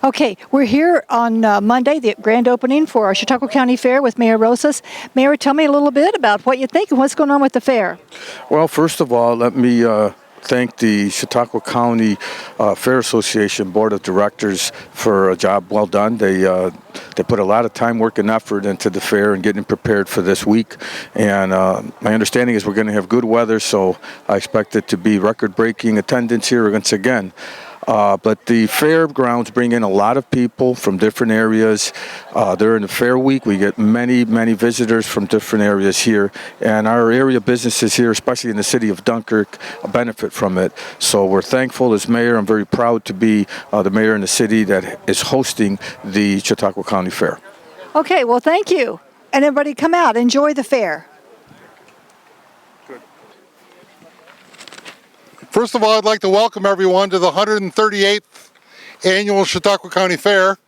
Okay, we're here on Monday, the grand opening for our Chautauqua County Fair with Mayor Rosas. Mayor, tell me a little bit about what you think and what's going on with the fair. Well, first of all, let me thank the Chautauqua County Fair Association Board of Directors for a job well done. They put a lot of time, work, and effort into the fair and getting prepared for this week. And my understanding is we're going to have good weather, so I expect it to be record-breaking attendance here once again. But the fairgrounds bring in a lot of people from different areas. During the fair week, we get many visitors from different areas here. And our area businesses here, especially in the city of Dunkirk, benefit from it. So we're thankful as mayor. I'm very proud to be the mayor in the city that is hosting the Chautauqua County Fair. Okay, well, thank you. And everybody come out, enjoy the fair. First of all, I'd like to welcome everyone to the 138th Annual Chautauqua County Fair.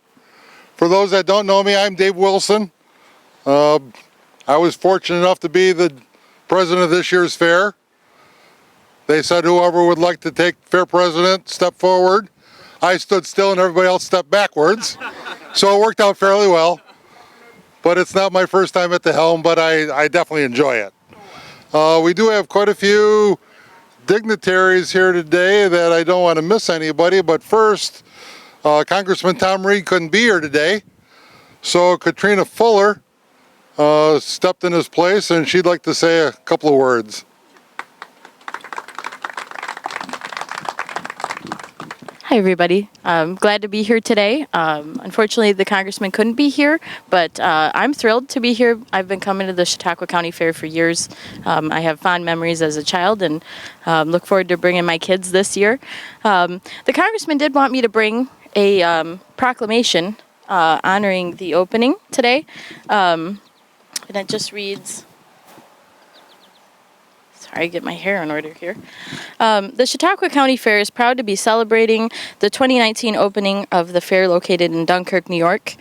For those that don't know me, I'm Dave Wilson. I was fortunate enough to be the president of this year's fair. They said whoever would like to take fair president, step forward. I stood still and everybody else stepped backwards. So it worked out fairly well. But it's not my first time at the helm, but I definitely enjoy it. We do have quite a few dignitaries here today that I don't want to miss anybody, but first, Congressman Tom Reed couldn't be here today, so Katrina Fuller stepped in his place, and she'd like to say a couple of words. Hi everybody, I'm glad to be here today. Unfortunately the congressman couldn't be here, but I'm thrilled to be here. I've been coming to the Chautauqua County Fair for years. I have fond memories as a child and look forward to bringing my kids this year. The congressman did want me to bring a proclamation honoring the opening today, and it just reads, sorry, get my hair in order here. The Chautauqua County Fair is proud to be celebrating the 2019 opening of the fair located in Dunkirk, New York.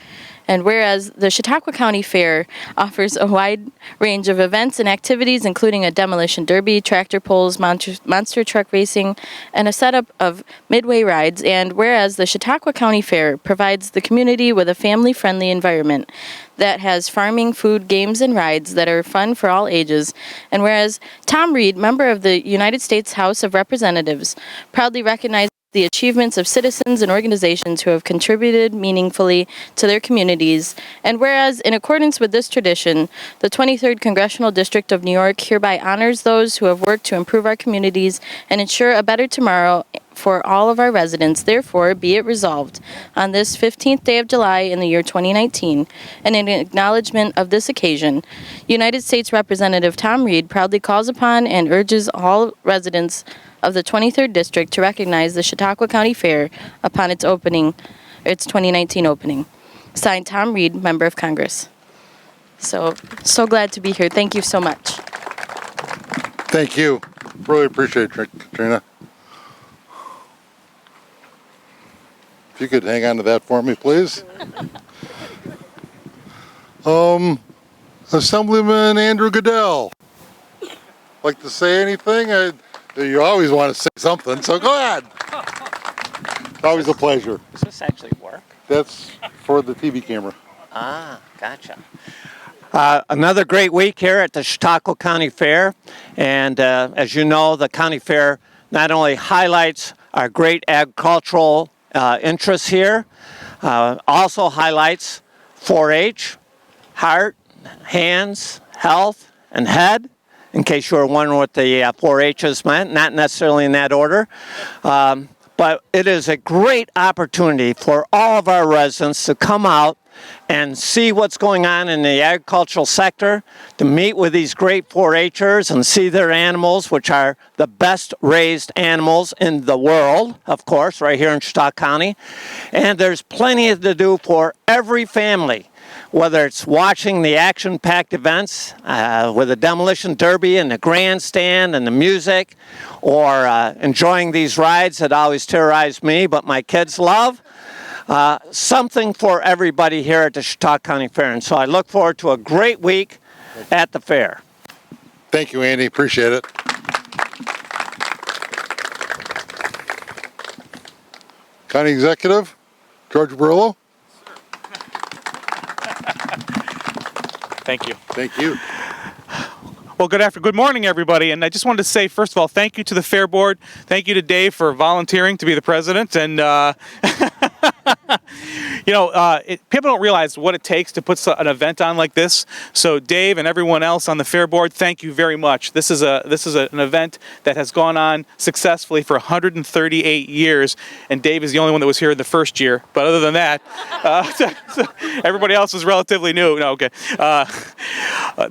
And whereas the Chautauqua County Fair offers a wide range of events and activities, including a demolition derby, tractor pulls, monster truck racing, and a setup of Midway Rides. And whereas the Chautauqua County Fair provides the community with a family-friendly environment that has farming, food, games, and rides that are fun for all ages. And whereas Tom Reed, member of the United States House of Representatives, proudly recognizes the achievements of citizens and organizations who have contributed meaningfully to their communities. And whereas, in accordance with this tradition, the 23rd Congressional District of New York hereby honors those who have worked to improve our communities and ensure a better tomorrow for all of our residents. Therefore, be it resolved, on this 15th day of July in the year 2019, and in acknowledgement of this occasion, United States Representative Tom Reed proudly calls upon and urges all residents of the 23rd District to recognize the Chautauqua County Fair upon its opening, its 2019 opening. Signed, Tom Reed, Member of Congress. So glad to be here. Thank you so much. Thank you. Really appreciate it, Katrina. If you could hang on to that for me, please. Assemblyman Andrew Goodell. Like to say anything? You always want to say something, so go ahead. It's always a pleasure. Does this actually work? That's for the TV camera. Ah, gotcha. Another great week here at the Chautauqua County Fair. And as you know, the County Fair not only highlights our great agricultural interests here, also highlights 4-H, heart, hands, health, and head. In case you were wondering what the 4-H's meant, not necessarily in that order. But it is a great opportunity for all of our residents to come out and see what's going on in the agricultural sector, to meet with these great 4-H'ers and see their animals, which are the best raised animals in the world, of course, right here in Chautauqua County. And there's plenty to do for every family, whether it's watching the action-packed events with the demolition derby and the grandstand and the music, or enjoying these rides that always terrorize me but my kids love. Something for everybody here at the Chautauqua County Fair. And so I look forward to a great week at the fair. Thank you, Andy. Appreciate it. County Executive? George Barillo. Thank you. Thank you. Well, good morning, everybody. And I just wanted to say, first of all, thank you to the Fair Board. Thank you to Dave for volunteering to be the president. And, people don't realize what it takes to put an event on like this. So Dave and everyone else on the Fair Board, thank you very much. This is an event that has gone on successfully for 138 years. And Dave is the only one that was here the first year. But other than that, everybody else is relatively new. No, okay.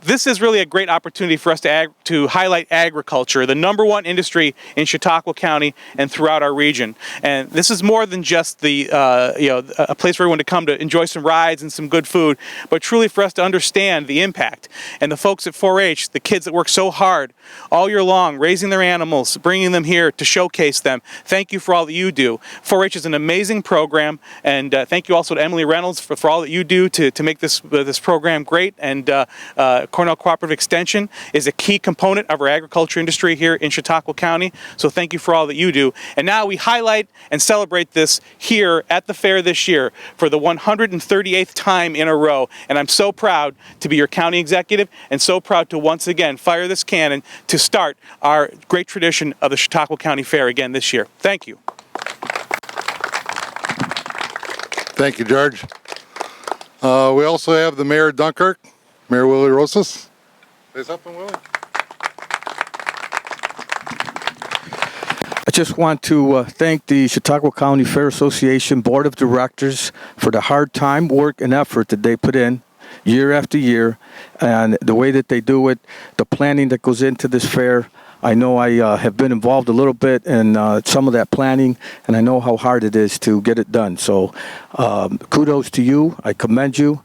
This is really a great opportunity for us to highlight agriculture, the #1 industry in Chautauqua County and throughout our region. And this is more than just a place for everyone to come to enjoy some rides and some good food, but truly for us to understand the impact. And the folks at 4-H, the kids that work so hard all year long, raising their animals, bringing them here to showcase them. Thank you for all that you do. 4-H is an amazing program, and thank you also to Emily Reynolds for all that you do to make this program great. And Cornell Cooperative Extension is a key component of our agriculture industry here in Chautauqua County. So thank you for all that you do. And now we highlight and celebrate this here at the fair this year for the 138th time in a row. And I'm so proud to be your county executive and so proud to once again fire this cannon to start our great tradition of the Chautauqua County Fair again this year. Thank you. Thank you, George. We also have the Mayor of Dunkirk, Mayor Willie Rosas. Say something, Willie. I just want to thank the Chautauqua County Fair Association Board of Directors for the hard time, work, and effort that they put in year after year, and the way that they do it, the planning that goes into this fair. I know I have been involved a little bit in some of that planning, and I know how hard it is to get it done. So kudos to you. I commend you.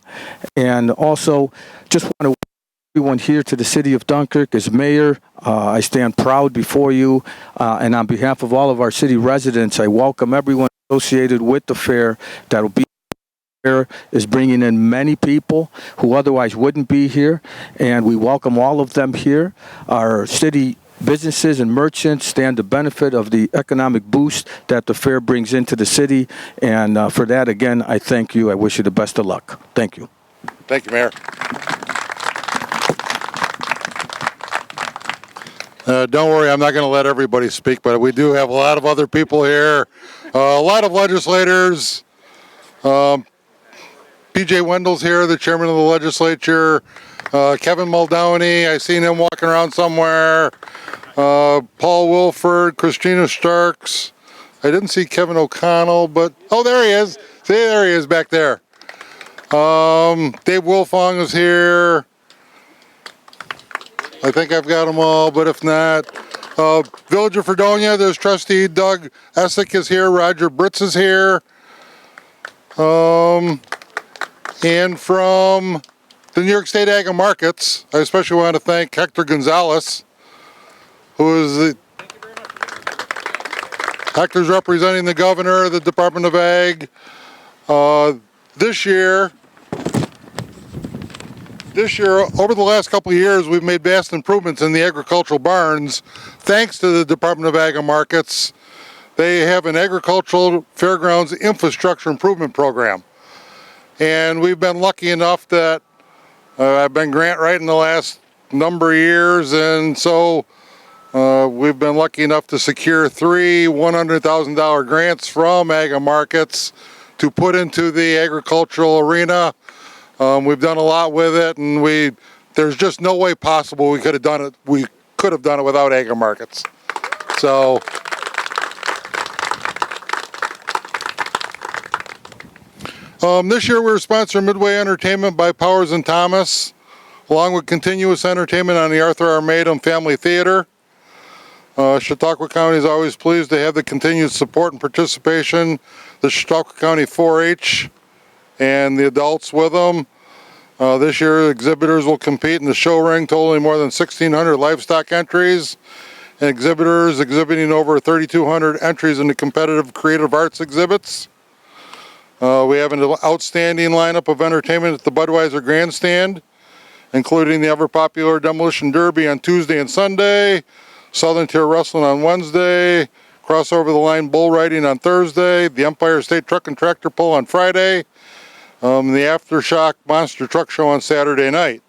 And also, just want to welcome everyone here to the city of Dunkirk. As mayor, I stand proud before you, and on behalf of all of our city residents, I welcome everyone associated with the fair that will be here, is bringing in many people who otherwise wouldn't be here, and we welcome all of them here. Our city businesses and merchants stand to benefit of the economic boost that the fair brings into the city, and for that, again, I thank you. I wish you the best of luck. Thank you. Thank you, Mayor. Don't worry, I'm not going to let everybody speak, but we do have a lot of other people here, a lot of legislators. P.J. Wendell's here, the chairman of the legislature. Kevin Muldowney, I seen him walking around somewhere. Paul Wilford, Christina Starks. I didn't see Kevin O'Connell, but, oh, there he is. See, there he is back there. Dave Wilfong is here. I think I've got them all, but if not, Village of Fredonia, there's trustee Doug Essick is here. Roger Britz is here. And from the New York State Ag and Markets, I especially want to thank Hector Gonzalez, who is Hector's representing the governor of the Department of Ag. This year, over the last couple of years, we've made vast improvements in the agricultural barns, thanks to the Department of Ag and Markets. They have an agricultural fairgrounds infrastructure improvement program. And we've been lucky enough that I've been grant writing the last number of years, and so we've been lucky enough to secure 3 $100,000 grants from Ag and Markets to put into the agricultural arena. We've done a lot with it, and there's just no way possible we could have done it. We could have done it without Ag and Markets. So. This year we're sponsoring Midway Entertainment by Powers and Thomas, along with continuous entertainment on the Arthur R. Madam Family Theater. Chautauqua County is always pleased to have the continued support and participation, the Chautauqua County 4-H and the adults with them. This year exhibitors will compete in the show ring, totaling more than 1,600 livestock entries, and exhibitors exhibiting over 3,200 entries in the competitive creative arts exhibits. We have an outstanding lineup of entertainment at the Budweiser Grandstand, including the ever-popular Demolition Derby on Tuesday and Sunday, Southern Tier Wrestling on Wednesday, cross over the line bull riding on Thursday, the Empire State Truck and Tractor Pull on Friday, the Aftershock Monster Truck Show on Saturday night.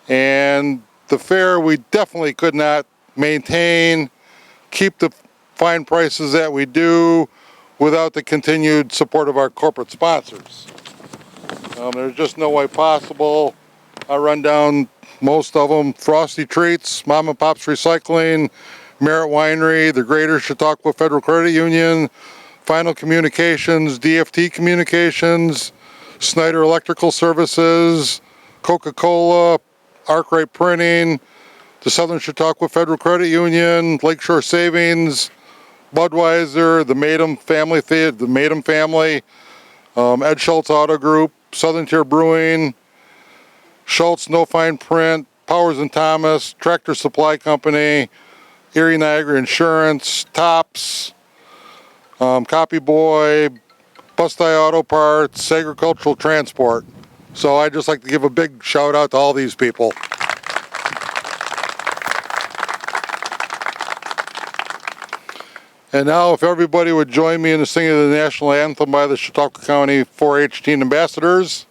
And the fair, we definitely could not maintain, keep the fine prices that we do without the continued support of our corporate sponsors. There's just no way possible. I run down most of them: Frosty Treats, Mom and Pop's Recycling, Merritt Winery, the Greater Chautauqua Federal Credit Union, Final Communications, DFT Communications, Snyder Electrical Services, Coca-Cola, Arkwright Printing, the Southern Chautauqua Federal Credit Union, Lakeshore Savings, Budweiser, the Madam Family Ed Schultz Auto Group, Southern Tier Brewing, Schultz No Fine Print, Powers and Thomas, Tractor Supply Company, Erie Niagara Insurance, Tops, Copy Boy, Busti Auto Parts, Agricultural Transport. So I'd just like to give a big shout out to all these people. And now if everybody would join me in the singing of the national anthem by the Chautauqua County 4-H Teen Ambassadors.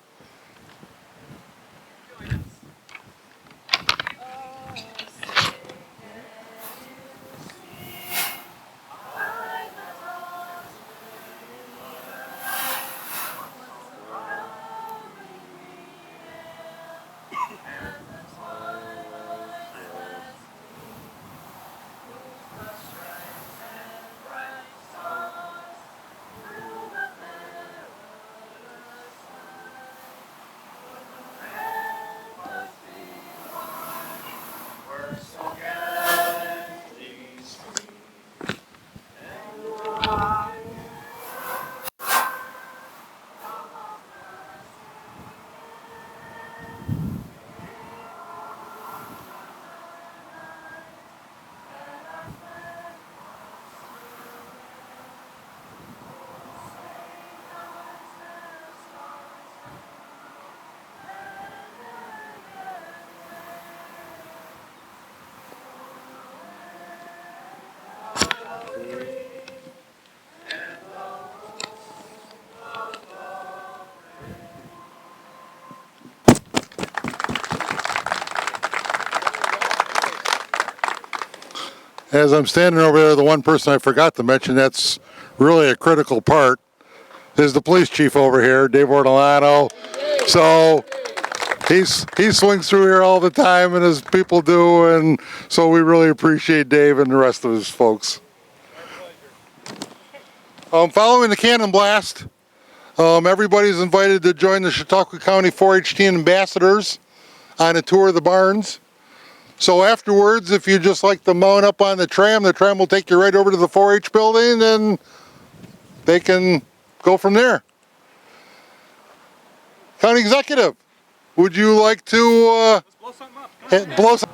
As I'm standing over there, the one person I forgot to mention that's really a critical part is the police chief over here, Dave Ortolano. So he swings through here all the time, and his people do, and so we really appreciate Dave and the rest of his folks. Following the cannon blast, everybody's invited to join the Chautauqua County 4-H Teen Ambassadors on a tour of the barns. So afterwards, if you just like to mount up on the tram will take you right over to the 4-H building, and they can go from there. County Executive, would you like to blow something up?